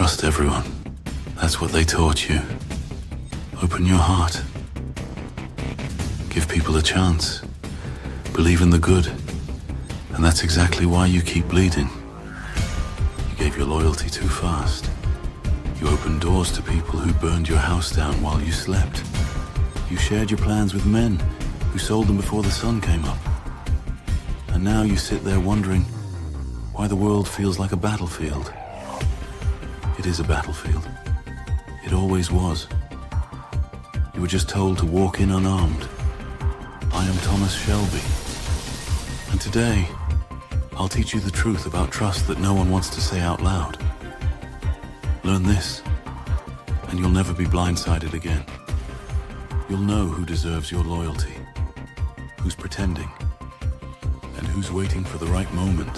Trust everyone. That's what they taught you. Open your heart. Give people a chance. Believe in the good. And that's exactly why you keep bleeding. You gave your loyalty too fast. You opened doors to people who burned your house down while you slept. You shared your plans with men who sold them before the sun came up. And now you sit there wondering why the world feels like a battlefield. It is a battlefield. It always was. You were just told to walk in unarmed. I am Thomas Shelby. And today, I'll teach you the truth about trust that no one wants to say out loud. Learn this, and you'll never be blindsided again. You'll know who deserves your loyalty, who's pretending, and who's waiting for the right moment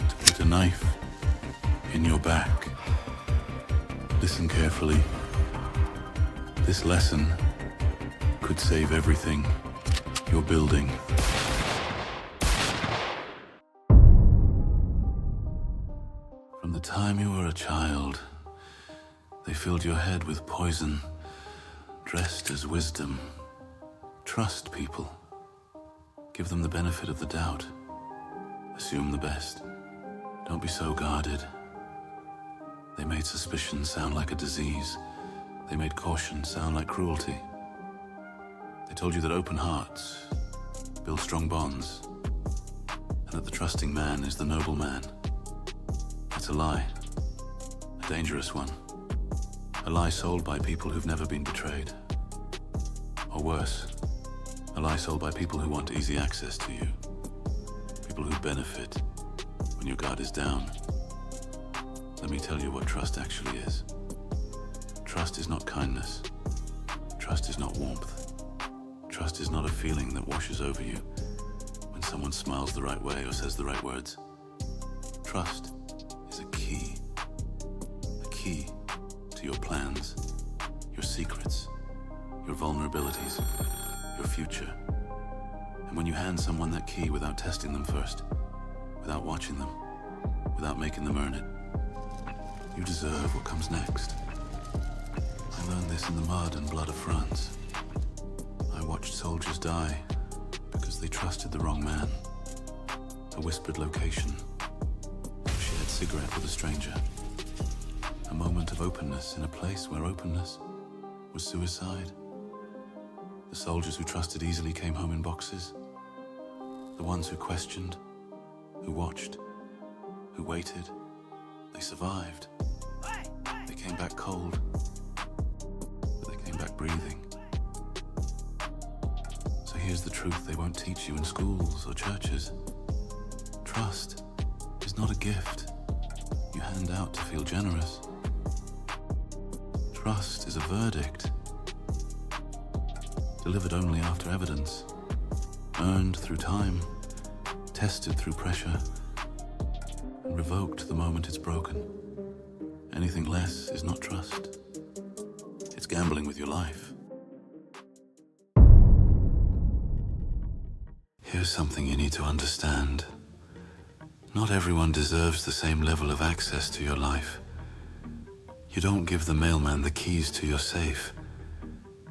to put a knife in your back. Listen carefully. This lesson could save everything you're building. From the time you were a child, they filled your head with poison, dressed as wisdom. Trust people. Give them the benefit of the doubt. Assume the best. Don't be so guarded. They made suspicion sound like a disease. They made caution sound like cruelty. They told you that open hearts build strong bonds, and that the trusting man is the noble man. It's a lie, a dangerous one. A lie sold by people who've never been betrayed. Or worse, a lie sold by people who want easy access to you. People who benefit when your guard is down. Let me tell you what trust actually is. Trust is not kindness. Trust is not warmth. Trust is not a feeling that washes over you when someone smiles the right way or says the right words. Trust is a key. A key to your plans, your secrets, your vulnerabilities, your future. And when you hand someone that key without testing them first, without watching them, without making them earn it, you deserve what comes next. I learned this in the mud and blood of France. I watched soldiers die because they trusted the wrong man. A whispered location, a shared cigarette with a stranger. A moment of openness in a place where openness was suicide. The soldiers who trusted easily came home in boxes. The ones who questioned, who watched, who waited, they survived. They came back cold, but they came back breathing. So here's the truth they won't teach you in schools or churches. Trust is not a gift you hand out to feel generous. Trust is a verdict, delivered only after evidence, earned through time, tested through pressure, and revoked the moment it's broken. Anything less is not trust. It's gambling with your life. Here's something you need to understand. Not everyone deserves the same level of access to your life. You don't give the mailman the keys to your safe.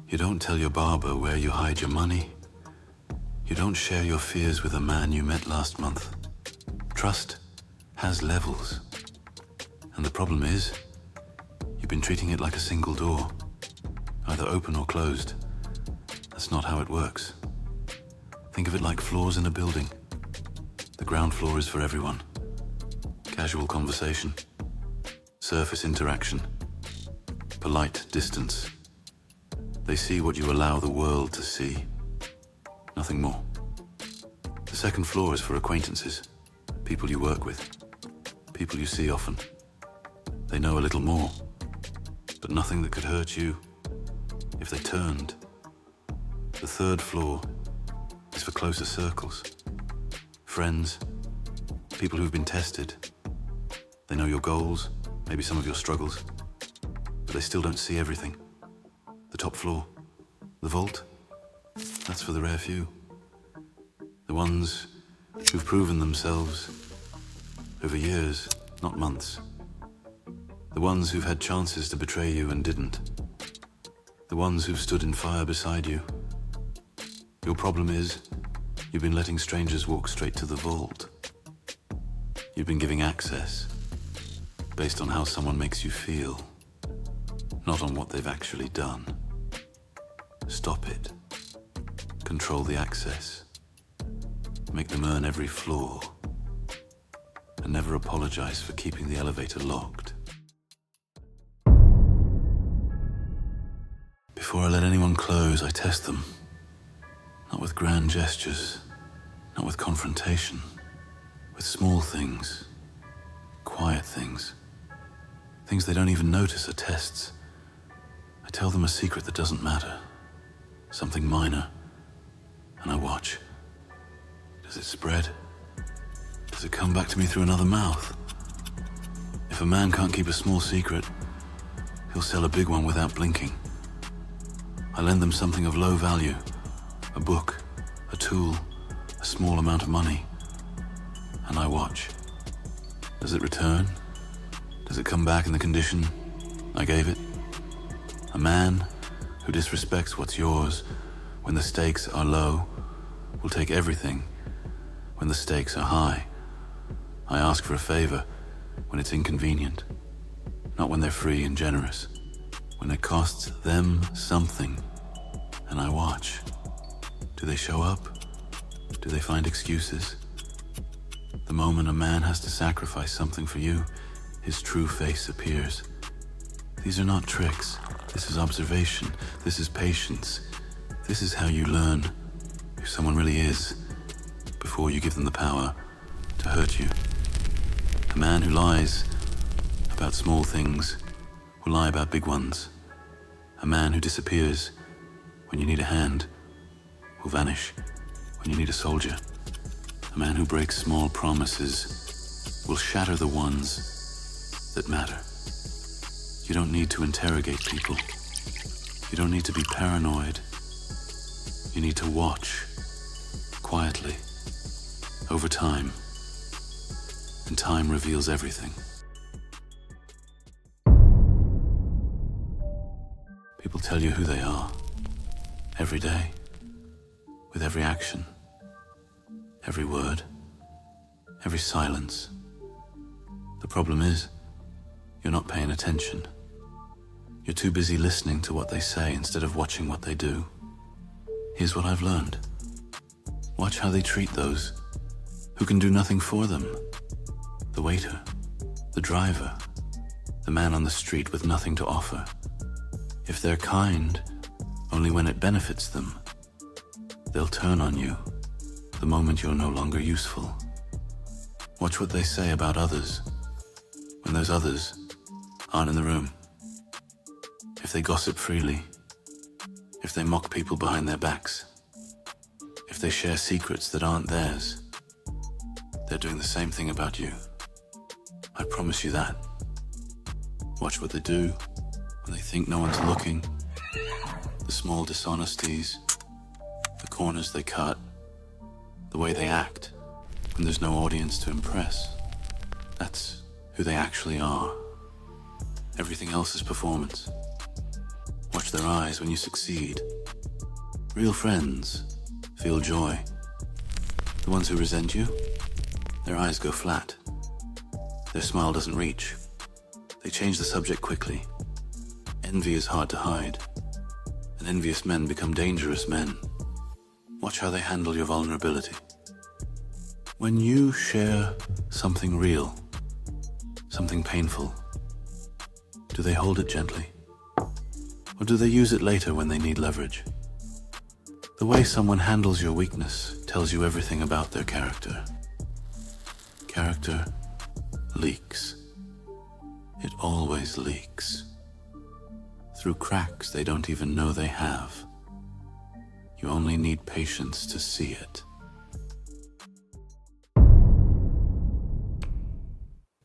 You don't tell your barber where you hide your money. You don't share your fears with a man you met last month. Trust has levels. And the problem is, you've been treating it like a single door, either open or closed. That's not how it works. Think of it like floors in a building. The ground floor is for everyone. Casual conversation, surface interaction, polite distance. They see what you allow the world to see, nothing more. The second floor is for acquaintances, people you work with, people you see often. They know a little more, but nothing that could hurt you if they turned. The third floor is for closer circles, friends, people who've been tested. They know your goals, maybe some of your struggles, but they still don't see everything. The top floor, the vault, that's for the rare few. The ones who've proven themselves over years, not months. The ones who've had chances to betray you and didn't. The ones who've stood in fire beside you. Your problem is, you've been letting strangers walk straight to the vault. You've been giving access based on how someone makes you feel, not on what they've actually done. Stop it. Control the access. Make them earn every floor. And never apologize for keeping the elevator locked. Before I let anyone close, I test them. Not with grand gestures, not with confrontation, with small things, quiet things. Things they don't even notice are tests. I tell them a secret that doesn't matter, something minor, and I watch. Does it spread? Does it come back to me through another mouth? If a man can't keep a small secret, he'll sell a big one without blinking. I lend them something of low value, a book, a tool, a small amount of money, and I watch. Does it return? Does it come back in the condition I gave it? A man who disrespects what's yours when the stakes are low will take everything when the stakes are high. I ask for a favor when it's inconvenient, not when they're free and generous, when it costs them something, and I watch. Do they show up? Do they find excuses? The moment a man has to sacrifice something for you, his true face appears. These are not tricks. This is observation. This is patience. This is how you learn who someone really is before you give them the power to hurt you. A man who lies about small things will lie about big ones. A man who disappears when you need a hand will vanish when you need a soldier. A man who breaks small promises will shatter the ones that matter. You don't need to interrogate people. You don't need to be paranoid. You need to watch quietly over time. And time reveals everything. People tell you who they are every day, with every action, every word, every silence. The problem is, you're not paying attention. You're too busy listening to what they say instead of watching what they do. Here's what I've learned. Watch how they treat those who can do nothing for them. The waiter, the driver, the man on the street with nothing to offer. If they're kind, only when it benefits them, they'll turn on you the moment you're no longer useful. Watch what they say about others when those others aren't in the room. If they gossip freely, if they mock people behind their backs, if they share secrets that aren't theirs, they're doing the same thing about you. I promise you that. Watch what they do when they think no one's looking, the small dishonesties, the corners they cut, the way they act when there's no audience to impress. That's who they actually are. Everything else is performance. Watch their eyes when you succeed. Real friends feel joy. The ones who resent you, their eyes go flat. Their smile doesn't reach. They change the subject quickly. Envy is hard to hide, and envious men become dangerous men. Watch how they handle your vulnerability. When you share something real, something painful, do they hold it gently? Or do they use it later when they need leverage? The way someone handles your weakness tells you everything about their character. Character leaks. It always leaks. Through cracks they don't even know they have. You only need patience to see it.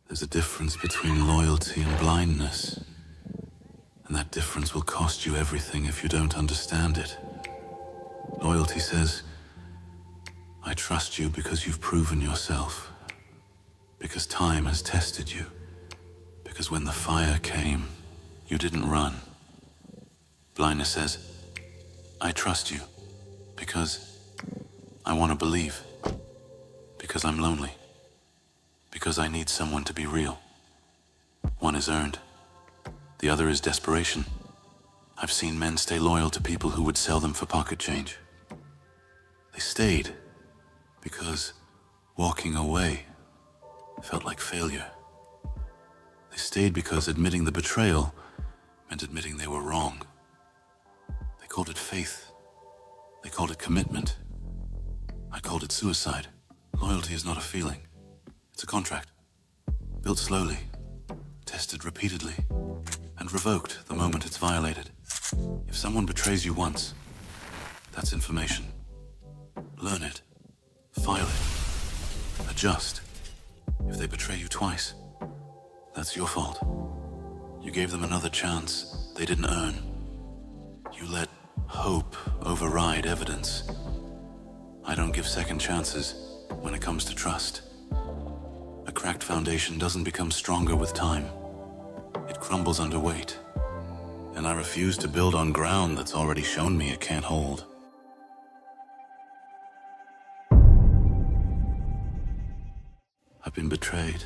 There's a difference between loyalty and blindness, and that difference will cost you everything if you don't understand it. Loyalty says, I trust you because you've proven yourself, because time has tested you, because Because when the fire came, you didn't run. Blindness says, I trust you because I want to believe, because I'm lonely, because I need someone to be real. One is earned, the other is desperation. I've seen men stay loyal to people who would sell them for pocket change. They stayed because walking away felt like failure. They stayed because admitting the betrayal meant admitting they were wrong. They called it faith. They called it commitment. I called it suicide. Loyalty is not a feeling. It's a contract. Built slowly, tested repeatedly, and revoked the moment it's violated. If someone betrays you once, that's information. Learn it. File it. Adjust. If they betray you twice, that's your fault. You gave them another chance they didn't earn. You let hope override evidence. I don't give second chances when it comes to trust. A cracked foundation doesn't become stronger with time. It crumbles under weight. And I refuse to build on ground that's already shown me it can't hold. I've been betrayed.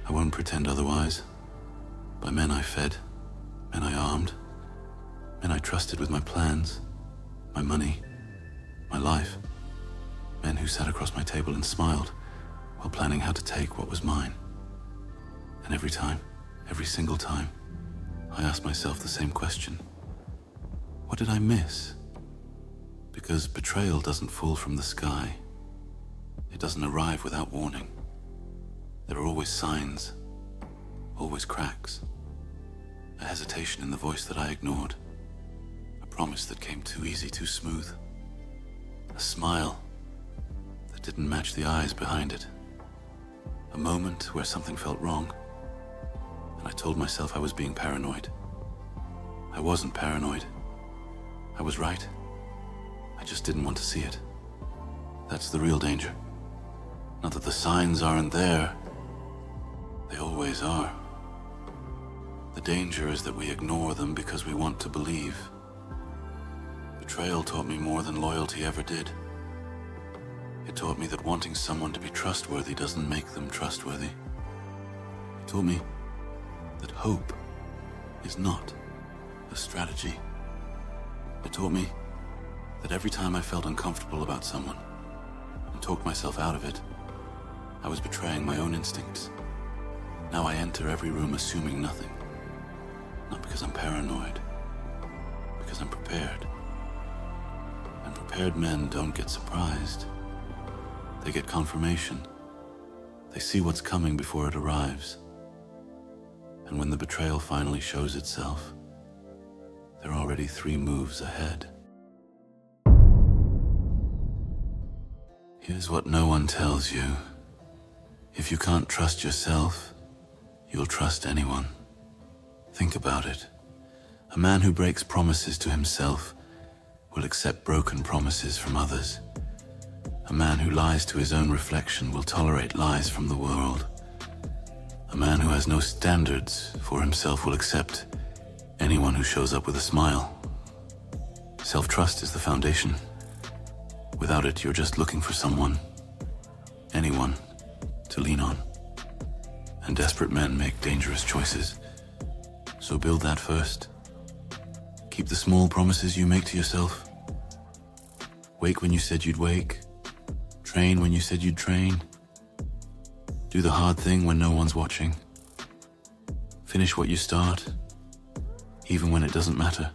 I won't pretend otherwise. By men I fed, men I armed, men I trusted with my plans, my money, my life. Men who sat across my table and smiled while planning how to take what was mine. And every time, every single time, I asked myself the same question. What did I miss? Because betrayal doesn't fall from the sky. It doesn't arrive without warning. There are always signs, always cracks. A hesitation in the voice that I ignored. A promise that came too easy, too smooth. A smile that didn't match the eyes behind it. A moment where something felt wrong, and I told myself I was being paranoid. I wasn't paranoid. I was right. I just didn't want to see it. That's the real danger. Not that the signs aren't there. They always are. The danger is that we ignore them because we want to believe. Betrayal taught me more than loyalty ever did. It taught me that wanting someone to be trustworthy doesn't make them trustworthy. It taught me that hope is not a strategy. It taught me that every time I felt uncomfortable about someone and talked myself out of it, I was betraying my own instincts. Now I enter every room assuming nothing. Not because I'm paranoid, because I'm prepared. And prepared men don't get surprised. They get confirmation. They see what's coming before it arrives. And when the betrayal finally shows itself, they're already 3 moves ahead. Here's what no one tells you. If you can't trust yourself, you'll trust anyone. Think about it. A man who breaks promises to himself will accept broken promises from others. A man who lies to his own reflection will tolerate lies from the world. A man who has no standards for himself will accept anyone who shows up with a smile. Self-trust is the foundation. Without it, you're just looking for someone, anyone, to lean on. And desperate men make dangerous choices. So build that first. Keep the small promises you make to yourself. Wake when you said you'd wake. Train when you said you'd train. Do the hard thing when no one's watching. Finish what you start, even when it doesn't matter.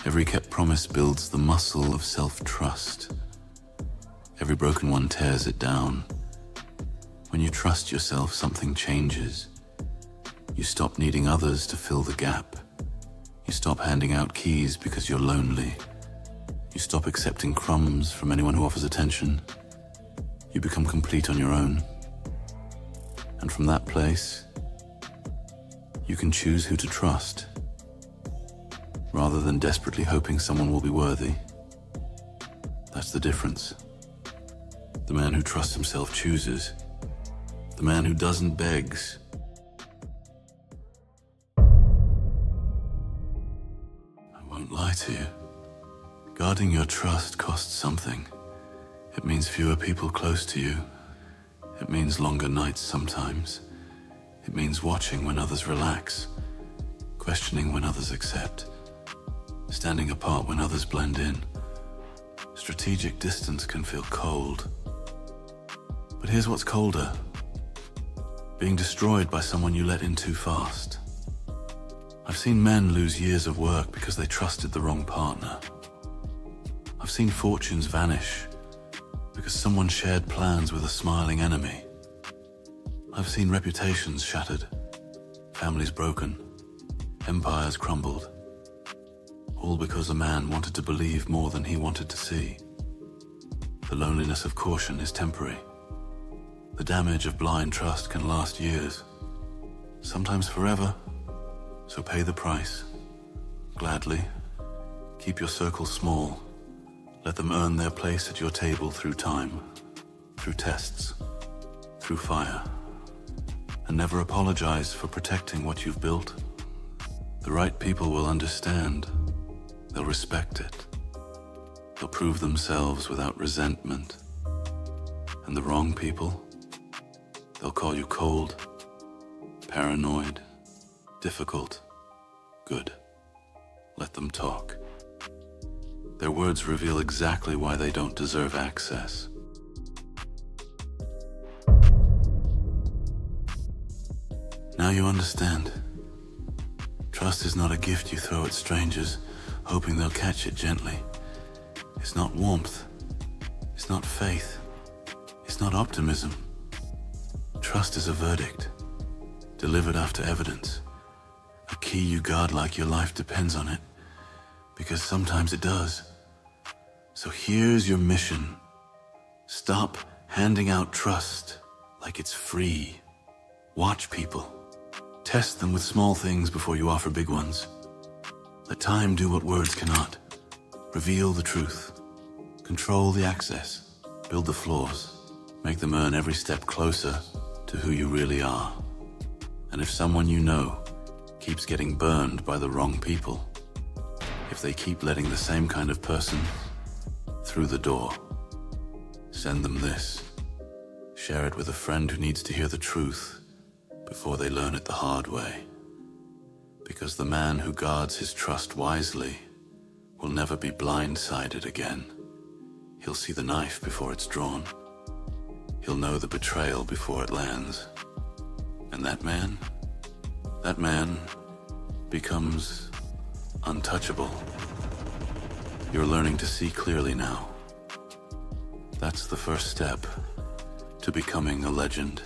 Every kept promise builds the muscle of self-trust. Every broken one tears it down. When you trust yourself, something changes. You stop needing others to fill the gap. You stop handing out keys because you're lonely. You stop accepting crumbs from anyone who offers attention. You become complete on your own. And from that place, you can choose who to trust, rather than desperately hoping someone will be worthy. That's the difference. The man who trusts himself chooses. The man who doesn't begs. lie to you. Guarding your trust costs something. It means fewer people close to you. It means longer nights sometimes. It means watching when others relax, questioning when others accept, standing apart when others blend in. Strategic distance can feel cold. But here's what's colder: being destroyed by someone you let in too fast. I've seen men lose years of work because they trusted the wrong partner. I've seen fortunes vanish because someone shared plans with a smiling enemy. I've seen reputations shattered, families broken, empires crumbled, all because a man wanted to believe more than he wanted to see. The loneliness of caution is temporary. The damage of blind trust can last years, sometimes forever. So pay the price, gladly. Keep your circle small. Let them earn their place at your table through time, through tests, through fire. And never apologize for protecting what you've built. The right people will understand. They'll respect it. They'll prove themselves without resentment. And the wrong people, they'll call you cold, paranoid, difficult. Good. Let them talk. Their words reveal exactly why they don't deserve access. Now you understand. Trust is not a gift you throw at strangers, hoping they'll catch it gently. It's not warmth. It's not faith. It's not optimism. Trust is a verdict, delivered after evidence. A key you guard like your life depends on it, because sometimes it does. So here's your mission. Stop handing out trust like it's free. Watch people. Test them with small things before you offer big ones. Let time do what words cannot. Reveal the truth. Control the access. Build the flaws. Make them earn every step closer to who you really are. And if someone you know keeps getting burned by the wrong people, if they keep letting the same kind of person through the door, send them this. Share it with a friend who needs to hear the truth before they learn it the hard way. Because the man who guards his trust wisely will never be blindsided again. He'll see the knife before it's drawn. He'll know the betrayal before it lands. And that man becomes untouchable. You're learning to see clearly now. That's the first step to becoming a legend.